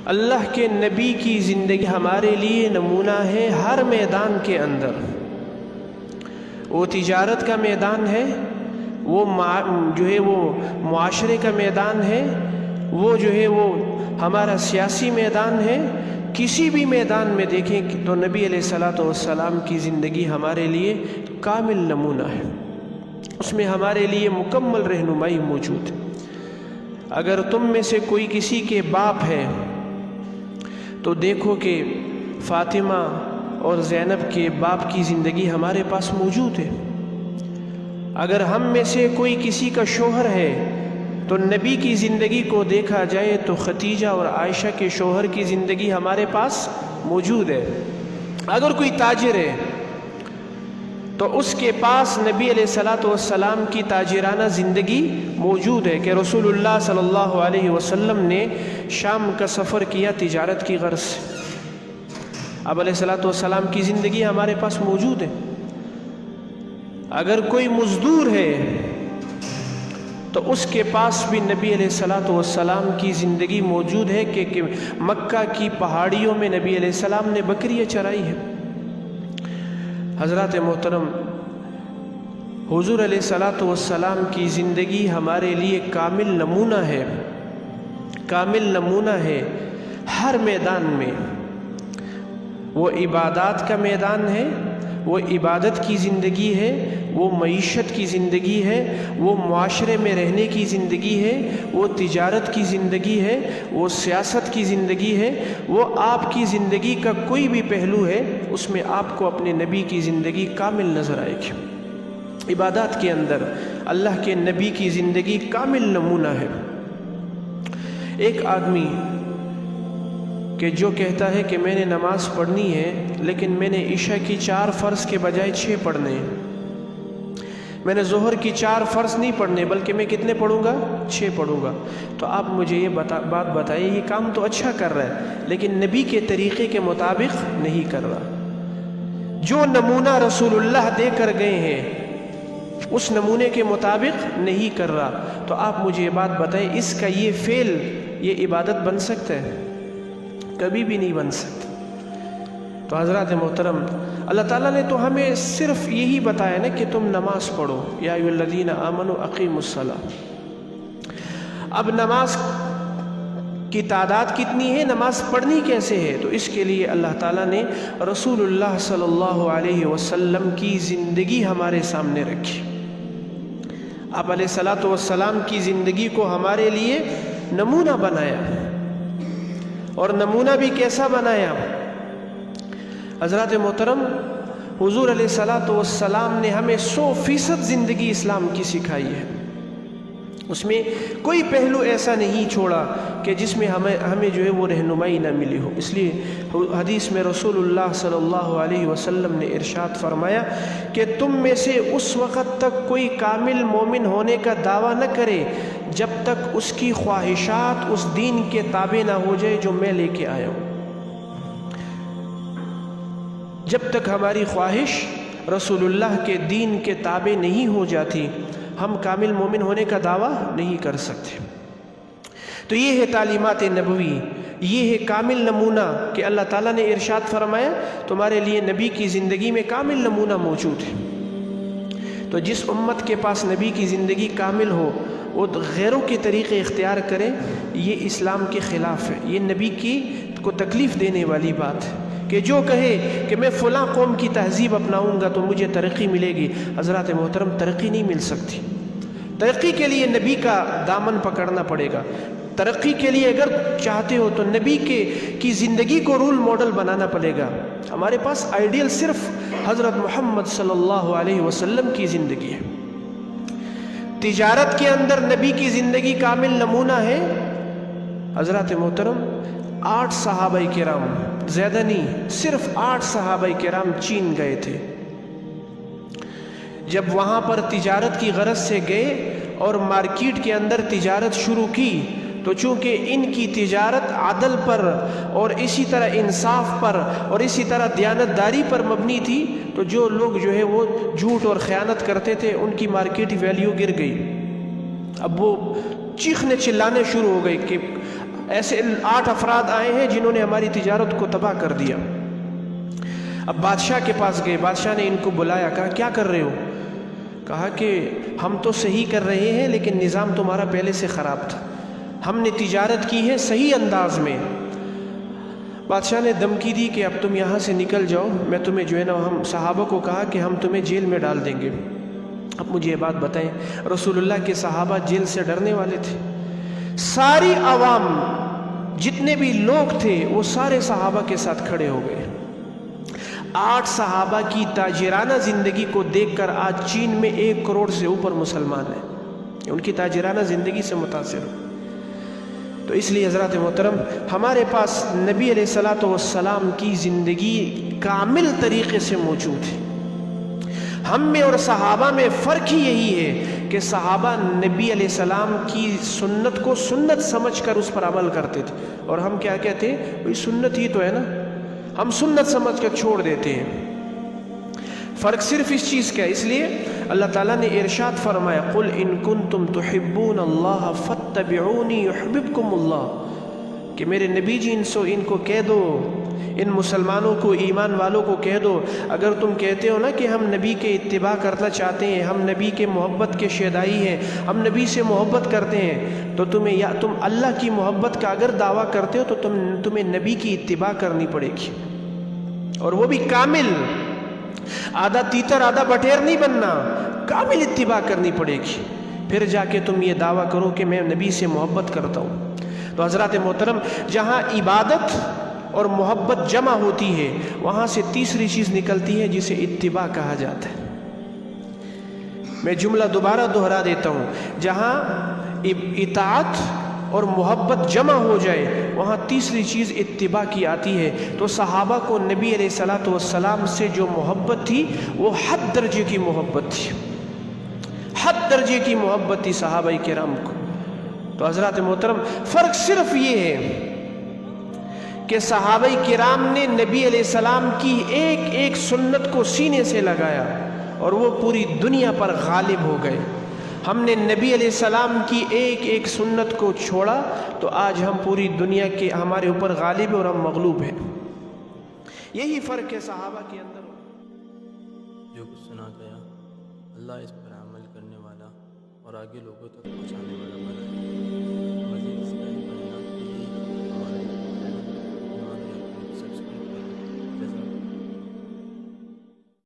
اللہ کے نبی کی زندگی ہمارے لیے نمونہ ہے ہر میدان کے اندر۔ وہ تجارت کا میدان ہے، وہ جو ہے وہ معاشرے کا میدان ہے، وہ جو ہے وہ ہمارا سیاسی میدان ہے۔ کسی بھی میدان میں دیکھیں تو نبی علیہ الصلوۃ والسلام کی زندگی ہمارے لیے کامل نمونہ ہے، اس میں ہمارے لیے مکمل رہنمائی موجود ہے۔ اگر تم میں سے کوئی کسی کے باپ ہے تو دیکھو کہ فاطمہ اور زینب کے باپ کی زندگی ہمارے پاس موجود ہے۔ اگر ہم میں سے کوئی کسی کا شوہر ہے تو نبی کی زندگی کو دیکھا جائے تو خدیجہ اور عائشہ کے شوہر کی زندگی ہمارے پاس موجود ہے۔ اگر کوئی تاجر ہے تو اس کے پاس نبی علیہ الصلوۃ والسلام کی تاجرانہ زندگی موجود ہے کہ رسول اللہ صلی اللہ علیہ وسلم نے شام کا سفر کیا تجارت کی غرض سے۔ اب علیہ الصلوۃ والسلام کی زندگی ہمارے پاس موجود ہے۔ اگر کوئی مزدور ہے تو اس کے پاس بھی نبی علیہ الصلوۃ والسلام کی زندگی موجود ہے کہ مکہ کی پہاڑیوں میں نبی علیہ السلام نے بکریاں چرائی ہیں۔ حضرات محترم، حضور علیہ الصلوۃ والسلام کی زندگی ہمارے لیے کامل نمونہ ہے، کامل نمونہ ہے ہر میدان میں۔ وہ عبادات کا میدان ہے، وہ عبادت کی زندگی ہے، وہ معیشت کی زندگی ہے، وہ معاشرے میں رہنے کی زندگی ہے، وہ تجارت کی زندگی ہے، وہ سیاست کی زندگی ہے۔ وہ آپ کی زندگی کا کوئی بھی پہلو ہے اس میں آپ کو اپنے نبی کی زندگی کامل نظر آئے گی۔ عبادات کے اندر اللہ کے نبی کی زندگی کامل نمونہ ہے۔ ایک آدمی کہ جو کہتا ہے کہ میں نے نماز پڑھنی ہے لیکن میں نے عشاء کی 4 فرض کے بجائے 6 پڑھنے ہیں، میں نے ظہر کی 4 فرض نہیں پڑھنے بلکہ میں کتنے پڑھوں گا؟ 6 پڑھوں گا۔ تو آپ مجھے یہ بات بتائیے، یہ کام تو اچھا کر رہا ہے لیکن نبی کے طریقے کے مطابق نہیں کر رہا۔ جو نمونہ رسول اللہ دے کر گئے ہیں اس نمونے کے مطابق نہیں کر رہا، تو آپ مجھے یہ بات بتائیں، اس کا یہ فعل یہ عبادت بن سکتا ہے؟ کبھی بھی نہیں بن سکتا۔ تو حضرات محترم، اللہ تعالیٰ نے تو ہمیں صرف یہی بتایا نا کہ تم نماز پڑھو، یا ایھا الذین آمنوا اقیموا الصلاۃ۔ اب نماز کی تعداد کتنی ہے، نماز پڑھنی کیسے ہے؟ تو اس کے لیے اللہ تعالیٰ نے رسول اللہ صلی اللہ علیہ وسلم کی زندگی ہمارے سامنے رکھی۔ آپ علیہ الصلوۃ والسلام کی زندگی کو ہمارے لیے نمونہ بنایا، اور نمونہ بھی کیسا بنایا؟ حضرات محترم، حضور علیہ الصلوۃ والسلام نے ہمیں 100% زندگی اسلام کی سکھائی ہے۔ اس میں کوئی پہلو ایسا نہیں چھوڑا کہ جس میں ہمیں جو ہے وہ رہنمائی نہ ملی ہو۔ اس لیے حدیث میں رسول اللہ صلی اللہ علیہ وسلم نے ارشاد فرمایا کہ تم میں سے اس وقت تک کوئی کامل مومن ہونے کا دعویٰ نہ کرے جب تک اس کی خواہشات اس دین کے تابع نہ ہو جائے جو میں لے کے آیا ہوں۔ جب تک ہماری خواہش رسول اللہ کے دین کے تابع نہیں ہو جاتی ہم کامل مومن ہونے کا دعویٰ نہیں کر سکتے۔ تو یہ ہے تعلیمات نبوی، یہ ہے کامل نمونہ کہ اللہ تعالیٰ نے ارشاد فرمایا تمہارے لیے نبی کی زندگی میں کامل نمونہ موجود ہے۔ تو جس امت کے پاس نبی کی زندگی کامل ہو وہ غیروں کے طریقے اختیار کرے، یہ اسلام کے خلاف ہے، یہ نبی کی کو تکلیف دینے والی بات ہے۔ کہ جو کہے کہ میں فلاں قوم کی تہذیب اپناؤں گا تو مجھے ترقی ملے گی، حضرات محترم ترقی نہیں مل سکتی۔ ترقی کے لیے نبی کا دامن پکڑنا پڑے گا۔ ترقی کے لیے اگر چاہتے ہو تو نبی کی زندگی کو رول ماڈل بنانا پڑے گا۔ ہمارے پاس آئیڈیل صرف حضرت محمد صلی اللہ علیہ وسلم کی زندگی ہے۔ تجارت کے اندر نبی کی زندگی کامل نمونہ ہے۔ حضرات محترم 8 صحابہ کرام، زیادہ نہیں، صرف 8 صحابہ کرام چین گئے تھے۔ جب وہاں پر تجارت کی غرض سے گئے اور مارکیٹ کے اندر تجارت شروع کی تو چونکہ ان کی تجارت عدل پر اور اسی طرح انصاف پر اور اسی طرح دیانتداری پر مبنی تھی، تو جو لوگ جو ہے وہ جھوٹ اور خیانت کرتے تھے ان کی مارکیٹ ویلیو گر گئی۔ اب وہ چیخنے چلانے شروع ہو گئے کہ ایسے 8 افراد آئے ہیں جنہوں نے ہماری تجارت کو تباہ کر دیا۔ اب بادشاہ کے پاس گئے، بادشاہ نے ان کو بلایا، کہا کیا کر رہے ہو؟ کہا کہ ہم تو صحیح کر رہے ہیں لیکن نظام تمہارا پہلے سے خراب تھا، ہم نے تجارت کی ہے صحیح انداز میں۔ بادشاہ نے دھمکی دی کہ اب تم یہاں سے نکل جاؤ، میں تمہیں جو ہے نا، ہم صحابہ کو کہا کہ ہم تمہیں جیل میں ڈال دیں گے۔ اب مجھے یہ بات بتائیں، رسول اللہ کے صحابہ جیل سے ڈرنے والے تھے؟ ساری عوام جتنے بھی لوگ تھے وہ سارے صحابہ کے ساتھ کھڑے ہو گئے۔ 8 صحابہ کی تاجرانہ زندگی کو دیکھ کر آج چین میں 1 کروڑ سے اوپر مسلمان ہیں، ان کی تاجرانہ زندگی سے متاثر ہو۔ تو اس لیے حضرات محترم، ہمارے پاس نبی علیہ الصلوۃ والسلام کی زندگی کامل طریقے سے موجود ہے۔ ہم میں اور صحابہ میں فرق ہی یہی ہے کہ صحابہ نبی علیہ السلام کی سنت کو سنت سمجھ کر اس پر عمل کرتے تھے، اور ہم کیا کہتے ہیں؟ وہی سنت ہی تو ہے نا، ہم سنت سمجھ کر چھوڑ دیتے ہیں۔ فرق صرف اس چیز کا ہے۔ اس لیے اللہ تعالیٰ نے ارشاد فرمایا، قل ان کنتم تحبون اللہ فاتبعونی یحببکم اللہ، کہ میرے نبی جی ان کو کہہ دو، ان مسلمانوں کو، ایمان والوں کو کہہ دو، اگر تم کہتے ہو نا کہ ہم نبی کے اتباع کرنا چاہتے ہیں، ہم نبی کے محبت کے شیدائی ہیں، ہم نبی سے محبت کرتے ہیں، تو تم اللہ کی محبت کا اگر دعویٰ کرتے ہو تو تمہیں نبی کی اتباع کرنی پڑے گی، اور وہ بھی کامل، آدھا تیتر آدھا بٹیر نہیں بننا، کامل اتباع کرنی پڑے گی، پھر جا کے تم یہ دعویٰ کرو کہ میں نبی سے محبت کرتا ہوں۔ تو حضرات محترم، جہاں عبادت اور محبت جمع ہوتی ہے وہاں سے تیسری چیز نکلتی ہے جسے اتباع کہا جاتا ہے۔ میں جملہ دوبارہ دہرا دیتا ہوں، جہاں اطاعت اور محبت جمع ہو جائے وہاں تیسری چیز اتباع کی آتی ہے۔ تو صحابہ کو نبی علیہ الصلوۃ والسلام سے جو محبت تھی وہ حد درجے کی محبت تھی، حد درجے کی محبت تھی صحابہ کرام کو۔ تو حضرات محترم، فرق صرف یہ ہے کہ صحابہ کرام نے نبی علیہ السلام کی ایک ایک سنت کو سینے سے لگایا اور وہ پوری دنیا پر غالب ہو گئے۔ ہم نے نبی علیہ السلام کی ایک ایک سنت کو چھوڑا تو آج ہم پوری دنیا کے ہمارے اوپر غالب ہیں اور ہم مغلوب ہیں۔ یہی فرق ہے صحابہ کے اندر۔ جو کچھ سنا گیا، اللہ اس پر عمل کرنے والا اور آگے لوگوں تک پہنچانے والا بنائے۔